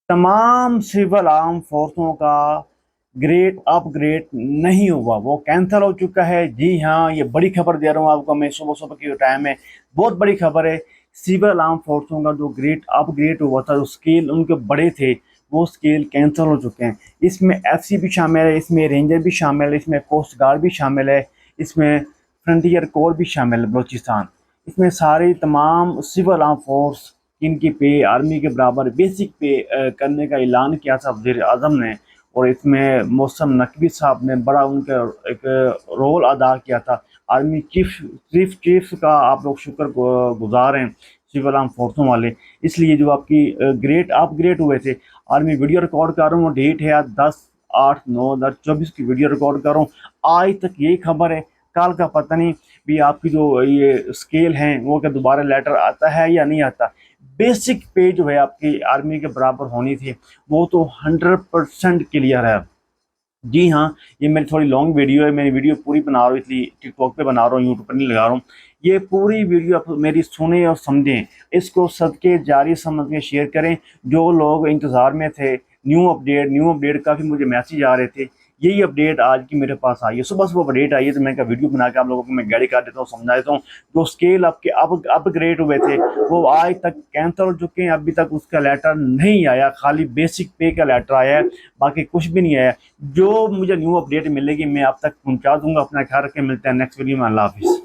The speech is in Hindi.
तमाम सिविल आर्म फोर्सों का ग्रेड अपग्रेड नहीं हुआ, वो कैंसिल हो चुका है। जी हाँ, ये बड़ी खबर दे रहा हूँ आपको मैं, सुबह सुबह की टाइम है, बहुत बड़ी खबर है। सिविल आर्म फोर्सों का जो ग्रेड अपग्रेड हुआ था, जो स्केल उनके बड़े थे, वो स्केल कैंसिल हो चुके हैं। इसमें एफसी भी शामिल है, इसमें रेंजर भी शामिल है, इसमें कोस्ट गार्ड भी शामिल है, इसमें फ्रंटियर कोर भी शामिल है बलोचिस्तान। इसमें सारी तमाम सिविल आर्म फोर्स इनकी पे आर्मी के बराबर बेसिक पे करने का ऐलान किया था वज़ीर आज़म ने। और इसमें मौसम नकवी साहब ने बड़ा उनका एक रोल अदा किया था। आर्मी चीफ का आप लोग शुक्र गुजार हैं, सिविल आर्म फोर्सों वाले। इसलिए जो आपकी ग्रेट अपग्रेड हुए थे, आर्मी वीडियो रिकॉर्ड कर रहा हूँ, डेट है आज 10/8/2024 की वीडियो रिकॉर्ड कर रहा हूँ। आज तक यही खबर है, कल का पता नहीं भी आपकी जो ये स्केल हैं वो क्या दोबारा लेटर आता है या नहीं आता। बेसिक पे जो है आपकी आर्मी के बराबर होनी थी, वो तो 100% क्लियर है। जी हाँ, ये मेरी थोड़ी लॉन्ग वीडियो है, मेरी वीडियो पूरी बना रहा हूँ, इसलिए टिकटॉक पे बना रहा हूँ, यूट्यूब पर नहीं लगा रहा हूँ। ये पूरी वीडियो आप मेरी सुने और समझें, इसको सदके जारी समझ के शेयर करें। जो लोग इंतज़ार में थे न्यू अपडेट काफ़ी मुझे मैसेज आ रहे थे, यही अपडेट आज की मेरे पास आई है। सुबह सुबह अपडेट आई है, तो मैं का वीडियो बना के आप लोगों को मैं गाइड कर देता हूँ, समझा देता हूँ। जो स्केल आपके अपग्रेड हुए थे, वो आज तक कैंसिल हो चुके हैं। अभी तक उसका लेटर नहीं आया, खाली बेसिक पे का लेटर आया है, बाकी कुछ भी नहीं आया। जो मुझे न्यू अपडेट मिलेगी मैं आप तक पहुंचा दूंगा। अपना ख्याल रखें, मिलते हैं नेक्स्ट वीडियो में। अल्लाह हाफिज़।